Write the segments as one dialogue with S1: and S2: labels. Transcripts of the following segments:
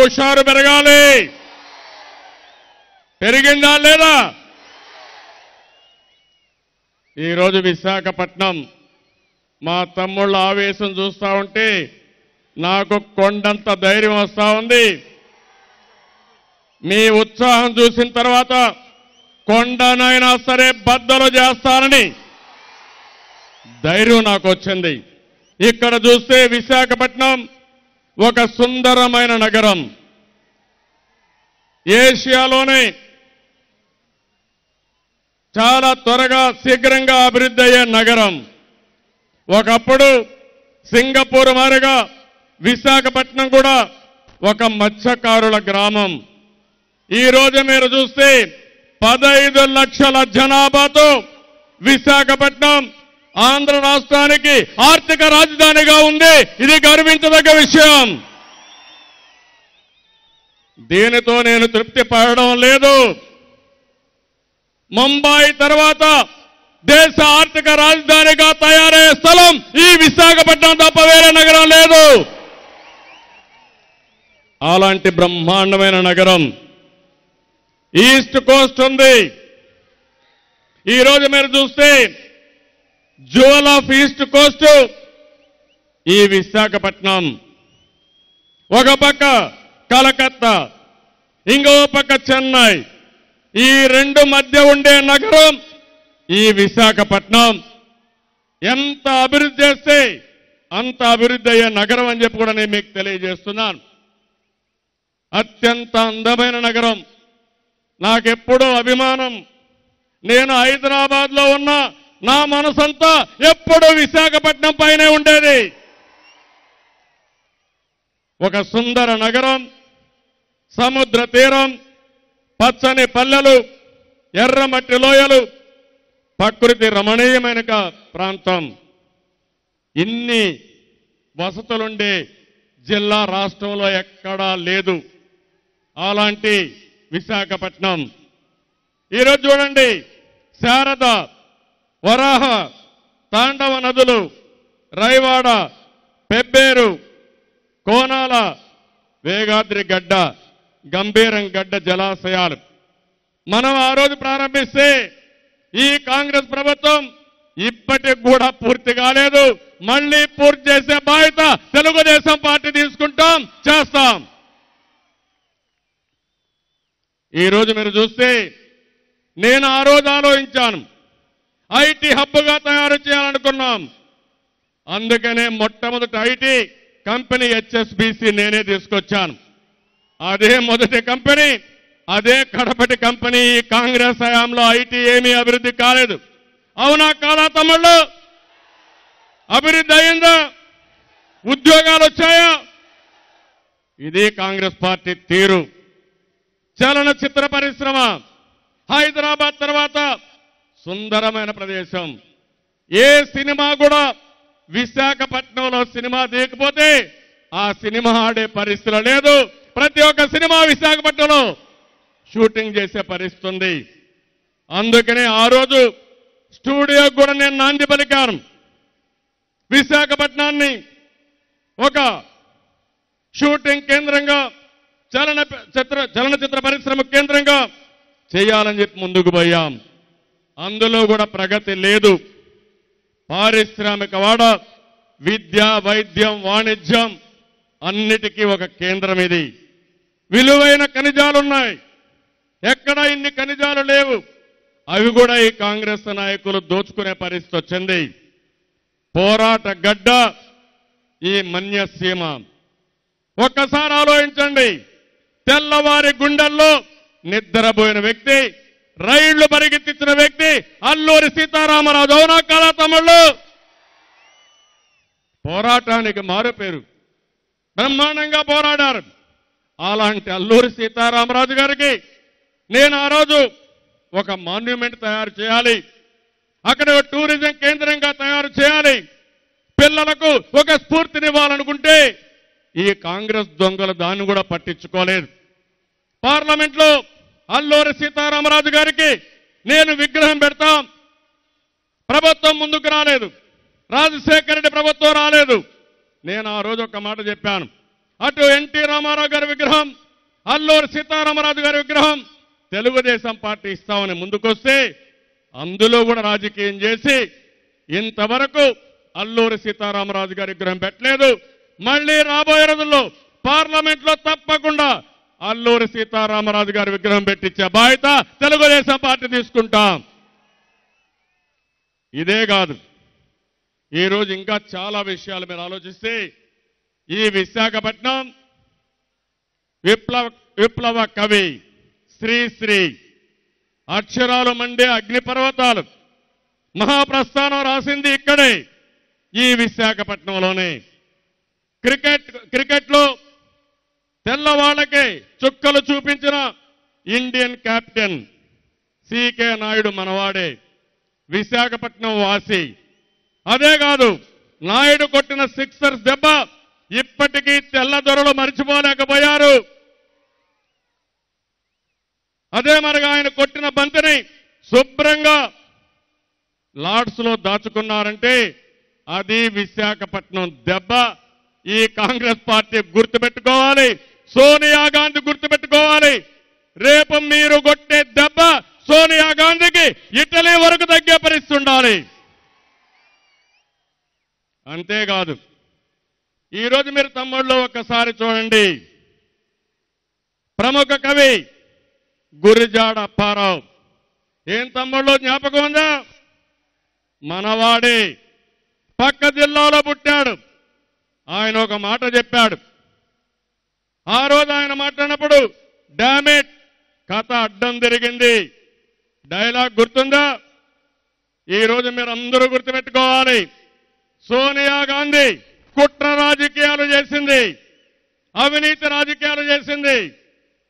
S1: హుషారు పెరగాలి. పెరిగిందా లేదా? ఈరోజు విశాఖపట్నం మా తమ్ముళ్ళ ఆవేశం చూస్తా ఉంటే నాకు కొండంత ధైర్యం వస్తా ఉంది. మీ ఉత్సాహం చూసిన తర్వాత కొండనైనా సరే బద్దలు చేస్తానని ధైర్యం నాకు వచ్చింది. ఇక్కడ చూస్తే విశాఖపట్నం ఒక సుందరమైన నగరం. ఏషియాలోనే చాలా త్వరగా శీఘ్రంగా అభివృద్ధి అయ్యే నగరం. ఒకప్పుడు సింగపూర్ మాదిరిగా విశాఖపట్నం కూడా ఒక మత్స్యకారుల గ్రామం. ఈ రోజు మీరు చూస్తే 15 లక్షల జనాభాతో విశాఖపట్నం ఆంధ్ర రాష్ట్రానికి ఆర్థిక రాజధానిగా ఉంది. ఇది గర్వించదగ్గ విషయం. దీనితో నేను తృప్తి పడడం లేదు. ముంబై తర్వాత దేశ ఆర్థిక రాజధానిగా తయారయ్యే స్థలం ఈ విశాఖపట్నం తప్ప వేరే నగరం లేదు. అలాంటి బ్రహ్మాండమైన నగరం ఈస్ట్ కోస్ట్ ఉంది. ఈరోజు మీరు చూస్తే జ్యువెల్ ఆఫ్ ఈస్ట్ కోస్ట్ ఈ విశాఖపట్నం. ఒక పక్క కలకత్తా, ఇంకో పక్క చెన్నై. ఈ రెండు మధ్య ఉండే నగరం ఈ విశాఖపట్నం. ఎంత అభివృద్ధి చేస్తే అంత అభివృద్ధి అయ్యే నగరం అని చెప్పి కూడా నేను మీకు తెలియజేస్తున్నాను. అత్యంత అందమైన నగరం. నాకెప్పుడూ అభిమానం. నేను హైదరాబాద్లో ఉన్న నా మనసంతా ఎప్పుడూ విశాఖపట్నం పైనే ఉండేది. ఒక సుందర నగరం, సముద్ర తీరం, పచ్చని పల్లెలు, ఎర్రమట్టి లోయలు, ప్రకృతి రమణీయమైన ప్రాంతం. ఇన్ని వసతులుండే జిల్లా రాష్ట్రంలో ఎక్కడా లేదు. అలాంటి విశాఖపట్నం. ఈరోజు చూడండి, శారద, వరాహ, తాండవ నదులు, రైవాడ, పెబ్బేరు, కోనాల, వేగాద్రి గడ్డ, గంభీరం గడ్డ జలాశయాలు మనం ఆ రోజు ప్రారంభిస్తే ఈ కాంగ్రెస్ ప్రభుత్వం ఇప్పటికి కూడా పూర్తి కాలేదు. మళ్ళీ పూర్తి చేసే బాధ్యత తెలుగుదేశం పార్టీ తీసుకుంటాం, చేస్తాం. ఈరోజు మీరు చూస్తే నేను ఆ రోజు ఆలోచించాను, ఐటీ హబ్గా తయారు చేయాలనుకున్నాం. అందుకనే మొట్టమొదటి ఐటీ కంపెనీ హెచ్ఎస్బిసి నేనే తీసుకొచ్చాను. అదే మొదటి కంపెనీ, అదే కడపటి కంపెనీ. ఈ కాంగ్రెస్ హయాంలో ఐటీ ఏమీ అభివృద్ధి కాలేదు. అవునా కాదా తమ్ముళ్ళు? అభివృద్ధి అయిందా? ఉద్యోగాలు వచ్చాయా? ఇది కాంగ్రెస్ పార్టీ తీరు. చలనచిత్ర పరిశ్రమ హైదరాబాద్ తర్వాత సుందరమైన ప్రదేశం. ఏ సినిమా కూడా విశాఖపట్నంలో సినిమా తీయకపోతే ఆ సినిమా ఆడే పరిస్థితి లేదు. ప్రతి ఒక్క సినిమా విశాఖపట్నంలో షూటింగ్ చేసే పరిస్థితి ఉంది. అందుకనే ఆ రోజు స్టూడియో కూడా నేను నాంది పలికాను. విశాఖపట్నాన్ని ఒక షూటింగ్ కేంద్రంగా, చలనచిత్ర పరిశ్రమ కేంద్రంగా చేయాలని చెప్పి ముందుకు పోయాం. అందులో కూడా ప్రగతి లేదు. పారిశ్రామిక వాడ, విద్య, వైద్యం, వాణిజ్యం అన్నిటికీ ఒక కేంద్రం ఇది. విలువైన ఖనిజాలున్నాయి. ఎక్కడ ఇన్ని ఖనిజాలు లేవు. అవి కూడా ఈ కాంగ్రెస్ నాయకులు దోచుకునే పరిస్థితి వచ్చింది. పోరాట గడ్డ ఈ మన్యసీమ. ఒక్కసారి ఆలోచించండి, తెల్లవారి గుండెల్లో నిద్రపోయిన వ్యక్తి, రైళ్లు పరిగెత్తించిన వ్యక్తి అల్లూరి సీతారామరాజు. అవునా కాదా తమ్ముళ్ళు? పోరాటానికి మారుపేరు. బ్రహ్మాండంగా పోరాడారు. అలాంటి అల్లూరి సీతారామరాజు గారికి నేను ఆ రోజు ఒక మాన్యుమెంట్ తయారు చేయాలి, అక్కడ ఒక టూరిజం కేంద్రంగా తయారు చేయాలి, పిల్లలకు ఒక స్ఫూర్తినివ్వాలనుకుంటే ఈ కాంగ్రెస్ దొంగలు దాన్ని కూడా పట్టించుకోలేదు. పార్లమెంట్లో అల్లూరి సీతారామరాజు గారికి నేను విగ్రహం పెడతాం, ప్రభుత్వం ముందుకు రాలేదు. రాజశేఖర రెడ్డి ప్రభుత్వం రాలేదు. నేను ఆ రోజు ఒక మాట చెప్పాను, అటు ఎన్టీ రామారావు గారి విగ్రహం, అల్లూరి సీతారామరాజు గారి విగ్రహం తెలుగుదేశం పార్టీ ఇస్తామని ముందుకొస్తే అందులో కూడా రాజకీయం చేసి ఇంతవరకు అల్లూరి సీతారామరాజు గారి విగ్రహం పెట్టలేదు. మళ్ళీ రాబోయే రోజుల్లో పార్లమెంట్లో తప్పకుండా అల్లూరి సీతారామరాజు గారి విగ్రహం పెట్టించే బాధ్యత తెలుగుదేశం పార్టీ తీసుకుంటాం. ఇదే కాదు, ఈరోజు ఇంకా చాలా విషయాలు మీరు ఆలోచిస్తే ఈ విశాఖపట్నం విప్లవ కవి శ్రీశ్రీ అక్షరాలు మండే అగ్నిపర్వతాలు మహాప్రస్థానం రాసింది ఇక్కడే ఈ విశాఖపట్నంలోనే. క్రికెట్లో తెల్లవాళ్లకే చుక్కలు చూపించిన ఇండియన్ కెప్టెన్ సికే నాయుడు మనవాడే, విశాఖపట్నం వాసి. అదే కాదు, నాయుడు కొట్టిన సిక్సర్స్ దెబ్బ ఇప్పటికీ తెల్లదొరలు మర్చిపోలేకపోయారు. అదే మరిగా ఆయన కొట్టిన బంతిని శుభ్రంగా లార్డ్స్ లో దాచుకున్నారంటే అది విశాఖపట్నం దెబ్బ. ఈ కాంగ్రెస్ పార్టీ గుర్తుపెట్టుకోవాలి, సోనియా గాంధీ గుర్తుపెట్టుకోవాలి. రేపు మీరు కొట్టే దెబ్బ సోనియా గాంధీకి ఇటలీ వరకు తగ్గే పరిస్థితి ఉండాలి. అంతేకాదు, ఈరోజు మీరు తమ్ముళ్ళు ఒక్కసారి చూడండి, ప్రముఖ కవి గురిజాడ అప్పారావు. ఏం తమ్ముళ్ళు జ్ఞాపకం ఉందా? మనవాడే, పక్క జిల్లాలో పుట్టాడు. ఆయన ఒక మాట చెప్పాడు. ఆ రోజు ఆయన మాట్లాడినప్పుడు డామేట్ కథ అడ్డం తిరిగింది డైలాగ్ గుర్తుందా? ఈరోజు మీరు అందరూ గుర్తుపెట్టుకోవాలి, సోనియా గాంధీ కుట్ర రాజకీయాలు చేసింది, అవినీతి రాజకీయాలు చేసింది.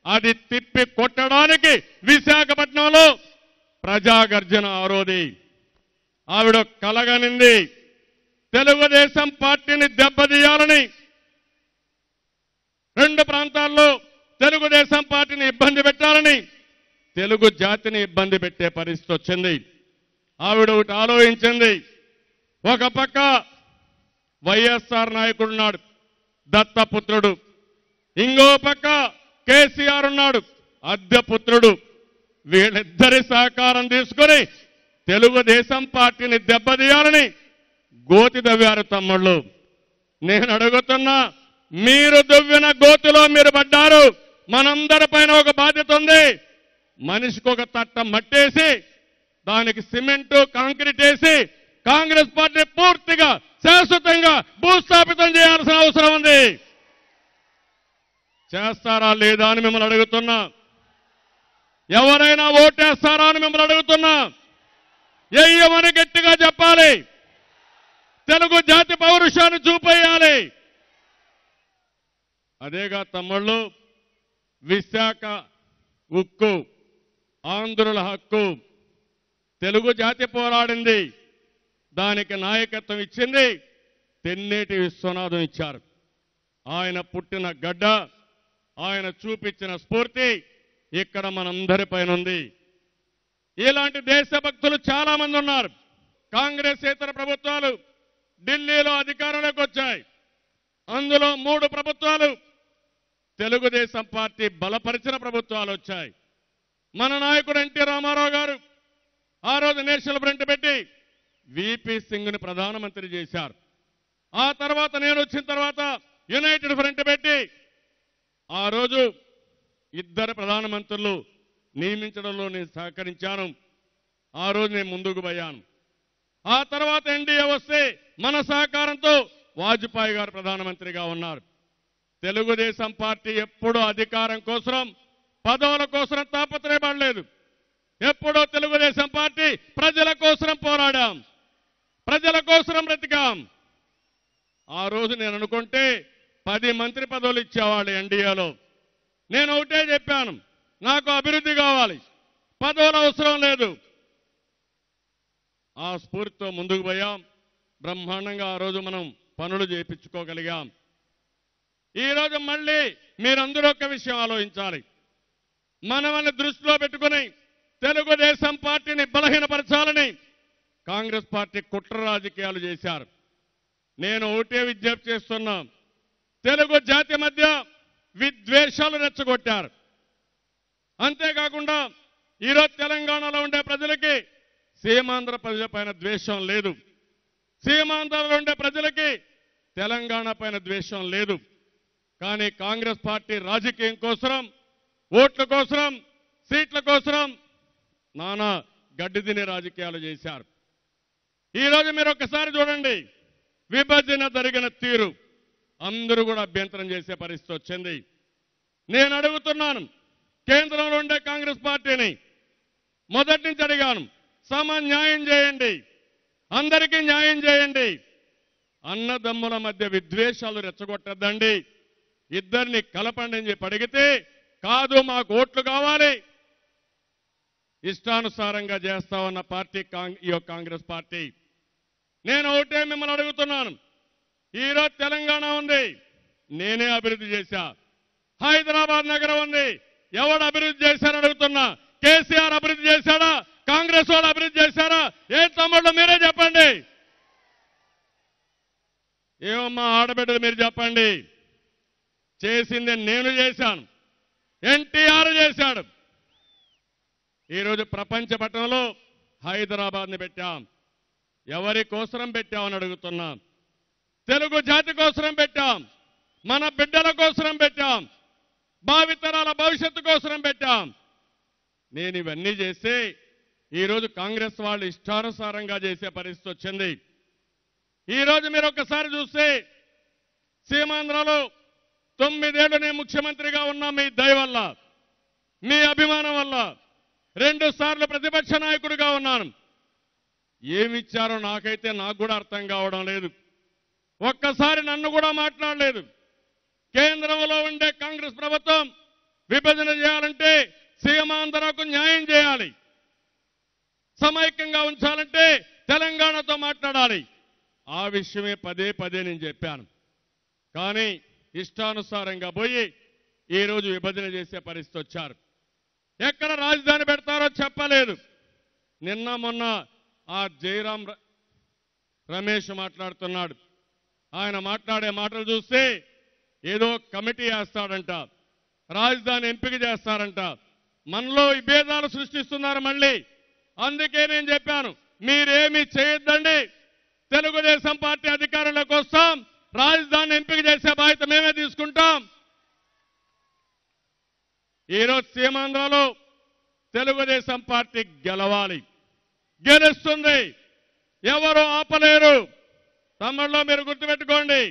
S1: అది తిప్పి కొట్టడానికి విశాఖపట్నంలో ప్రజాగర్జన ఆరోది. ఆవిడ కలగనింది తెలుగుదేశం పార్టీని దెబ్బతీయాలని. రెండు ప్రాంతాల్లో తెలుగుదేశం పార్టీని ఇబ్బంది పెట్టాలని, తెలుగు జాతిని ఇబ్బంది పెట్టే పరిస్థితి వచ్చింది. ఆవిడ ఒకటి ఆలోచించింది. ఒక పక్క వైఎస్ఆర్ నాయకుడున్నాడు, దత్తపుత్రుడు. ఇంకో పక్క కేసీఆర్ ఉన్నాడు, అద్దెపుత్రుడు. వీళ్ళిద్దరి సహకారం తీసుకుని తెలుగుదేశం పార్టీని దెబ్బతీయాలని గోతి దవ్వారు తమ్ముళ్ళు. నేను అడుగుతున్నా, మీరు దువ్విన గోతిలో మీరు పడ్డారు. మనందరిపైన ఒక బాధ్యత ఉంది. మనిషికి ఒక తట్ట మట్టేసి దానికి సిమెంటు కాంక్రీట్ వేసి కాంగ్రెస్ పార్టీ పూర్తిగా శాశ్వతంగా భూస్థాపితం చేయాల్సిన అవసరం ఉంది. చేస్తారా లేదా అని మిమ్మల్ని అడుగుతున్నా. ఎవరైనా ఓటేస్తారా అని మిమ్మల్ని అడుగుతున్నా. ఎయ్యమని గట్టిగా చెప్పాలి. తెలుగు జాతి పౌరుషాన్ని చూపేయాలి. అదేగా తమ్ముళ్ళు, విశాఖ ఉక్కు ఆంధ్రుల హక్కు. తెలుగు జాతి పోరాడింది, దానికి నాయకత్వం ఇచ్చింది తెన్నేటి విశ్వనాథం ఇచ్చారు. ఆయన పుట్టిన గడ్డ, ఆయన చూపించిన స్ఫూర్తి ఇక్కడ మనందరిపైన ఉంది. ఇలాంటి దేశభక్తులు చాలా మంది ఉన్నారు. కాంగ్రెస్ ఇతర ప్రభుత్వాలు ఢిల్లీలో అధికారంలోకి వచ్చాయి. అందులో 3 ప్రభుత్వాలు తెలుగుదేశం పార్టీ బలపరిచిన ప్రభుత్వాలు వచ్చాయి. మన నాయకుడు ఎన్టీ రామారావు గారు ఆ రోజు నేషనల్ ఫ్రంట్ పెట్టి విపి సింగ్ని ప్రధానమంత్రి చేశారు. ఆ తర్వాత నేను వచ్చిన తర్వాత యునైటెడ్ ఫ్రంట్ పెట్టి ఆ రోజు 2 ప్రధానమంత్రులు నియమించడంలో నేను సహకరించాను. ఆ రోజు నేను ముందుకు పోయాను. ఆ తర్వాత ఎన్డీఏ వస్తే మన సహకారంతో వాజ్పేయి గారు ప్రధానమంత్రిగా ఉన్నారు. తెలుగుదేశం పార్టీ ఎప్పుడూ అధికారం కోసం, పదవుల కోసం తాపత్రయపడలేదు. ఎప్పుడో తెలుగుదేశం పార్టీ ప్రజల కోసం పోరాడాం, ప్రజల కోసం బ్రతికాం. ఆ రోజు నేను అనుకుంటే 10 మంత్రి పదవులు ఇచ్చేవాళ్ళు ఎన్డీఏలో. నేను ఒకటే చెప్పాను, నాకు అభివృద్ధి కావాలి, పదవులు అవసరం లేదు. ఆ స్ఫూర్తితో ముందుకు పోయాం. బ్రహ్మాండంగా ఆ రోజు మనం పనులు చేయించుకోగలిగాం. ఈరోజు మళ్ళీ మీరందరూ ఒక విషయం ఆలోచించాలి. మనల్ని దృష్టిలో పెట్టుకుని తెలుగుదేశం పార్టీని బలహీనపరచాలని కాంగ్రెస్ పార్టీ కుట్ర రాజకీయాలు చేశారు. నేను ఒకటే విజ్ఞప్తి చేస్తున్నా, తెలుగు జాతి మధ్య విద్వేషాలు రెచ్చగొట్టారు. అంతేకాకుండా ఈరోజు తెలంగాణలో ఉండే ప్రజలకి సీమాంధ్ర ప్రజలపైన ద్వేషం లేదు, సీమాంధ్రలో ఉండే ప్రజలకి తెలంగాణ పైన ద్వేషం లేదు. కానీ కాంగ్రెస్ పార్టీ రాజకీయం కోసం, ఓట్ల కోసం, సీట్ల కోసం నానా గడ్డి తినే రాజకీయాలు చేశారు. ఈరోజు మీరు ఒక్కసారి చూడండి, విభజన జరిగిన తీరు అందరూ కూడా అభ్యంతరం చేసే పరిస్థితి వచ్చింది. నేను అడుగుతున్నాను, కేంద్రంలో ఉండే కాంగ్రెస్ పార్టీని మొదటి నుంచి అడిగాను, న్యాయం చేయండి, అందరికీ న్యాయం చేయండి, అన్నదమ్ముల మధ్య విద్వేషాలు రెచ్చగొట్టద్దండి, ఇద్దరిని కలపండి అని చెప్పి అడిగితే కాదు మాకు ఓట్లు కావాలి, ఇష్టానుసారంగా చేస్తామన్న పార్టీ ఈ కాంగ్రెస్ పార్టీ. నేను ఒకటే మిమ్మల్ని అడుగుతున్నాను, ఈరోజు తెలంగాణ ఉంది, నేనే అభివృద్ధి చేశా. హైదరాబాద్ నగరం ఉంది, ఎవడు అభివృద్ధి చేశారని అడుగుతున్నా. కేసీఆర్ అభివృద్ధి చేశాడా, కాంగ్రెస్ వాళ్ళు అభివృద్ధి చేశారా? ఏ తమ్ముళ్ళు మీరే చెప్పండి. ఏమమ్మా ఆడబిడ్డలు మీరు చెప్పండి. చేసింది నేను చేశాను, ఎన్టీఆర్ చేశాడు. ఈరోజు ప్రపంచ పట్టణంలో హైదరాబాద్ని పెట్టాం. ఎవరి కోసరం పెట్టామని అడుగుతున్నా. తెలుగు జాతి కోసరం పెట్టాం, మన బిడ్డల కోసరం పెట్టాం, భావితరాల భవిష్యత్తు కోసరం పెట్టాం. నేను ఇవన్నీ చేస్తే ఈరోజు కాంగ్రెస్ వాళ్ళు ఇష్టానుసారంగా చేసే పరిస్థితి వచ్చింది. ఈరోజు మీరు ఒక్కసారి చూస్తే సీమాంధ్రలో 9 ఏళ్లు నేను ముఖ్యమంత్రిగా ఉన్నా మీ దయ వల్ల, మీ అభిమానం వల్ల. 2 సార్లు ప్రతిపక్ష నాయకుడిగా ఉన్నాను. ఏమిచ్చారో నాకు కూడా అర్థం కావడం లేదు. ఒక్కసారి నన్ను కూడా మాట్లాడలేదు. కేంద్రంలో ఉండే కాంగ్రెస్ ప్రభుత్వం విభజన చేయాలంటే సీమాంధ్రకు న్యాయం చేయాలి, సమైక్యంగా ఉంచాలంటే తెలంగాణతో మాట్లాడాలి. ఆ విషయమే పదే నేను చెప్పాను. కానీ ఇష్టానుసారంగా పోయి ఈరోజు విభజన చేసే పరిస్థితి వచ్చారు. ఎక్కడ రాజధాని పెడతారో చెప్పలేదు. నిన్న మొన్న ఆ జయరాం రమేష్ మాట్లాడుతున్నాడు. ఆయన మాట్లాడే మాటలు చూస్తే ఏదో కమిటీ వేస్తాడంట, రాజధాని ఎంపిక చేస్తారంట. మనలో విభేదాలు సృష్టిస్తున్నారు మళ్ళీ. అందుకే నేను చెప్పాను, మీరేమీ చేయొద్దండి, తెలుగుదేశం పార్టీ అధికారంలోకి వస్తాం, రాజధాని ఎంపిక చేసే బాధ్యత మేమే తీసుకుంటాం. ఈరోజు సీమాంధ్రలో తెలుగుదేశం పార్టీ గెలవాలి, గెలుస్తుంది, ఎవరు ఆపలేరు. తమ్ముళ్ళో మీరు గుర్తుపెట్టుకోండి.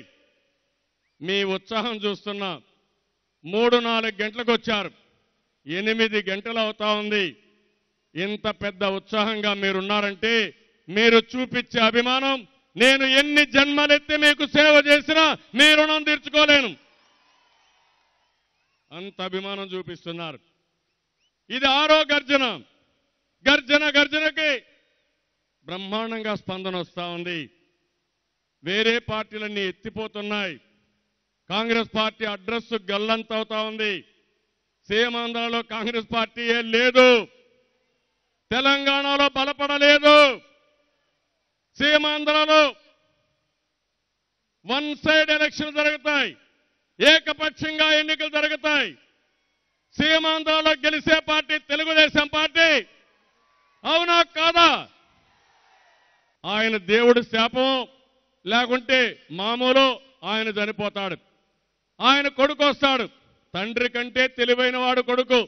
S1: మీ ఉత్సాహం చూస్తున్నా. 3-4 గంటలకు వచ్చారు, 8 గంటలు అవుతా ఉంది. ఇంత పెద్ద ఉత్సాహంగా మీరున్నారంటే మీరు చూపించే అభిమానం, నేను ఎన్ని జన్మలెత్తి మీకు సేవ చేసినా మీ రుణం తీర్చుకోలేను. అంత అభిమానం చూపిస్తున్నారు. ఇది 6వ గర్జన. గర్జనకి బ్రహ్మాండంగా స్పందన వస్తూ ఉంది. వేరే పార్టీలన్నీ ఎత్తిపోతున్నాయి. కాంగ్రెస్ పార్టీ అడ్రస్ గల్లంతవుతా ఉంది. సీమాంధ్రలో కాంగ్రెస్ పార్టీయే లేదు, తెలంగాణలో బలపడలేదు. సీమాంధ్రలో 1 సైడ్ ఎలక్షన్ జరుగుతాయి, ఏకపక్షంగా ఎన్నికలు జరుగుతాయి. సీమాంధ్రలో గెలిచే పార్టీ తెలుగుదేశం పార్టీ. అవునా కాదా? ఆయన దేవుడి శాపం, లేకుంటే మామూలు ఆయన చనిపోతాడు. ఆయన కొడుకు వస్తాడు, తండ్రి కంటే తెలివైన వాడు కొడుకు.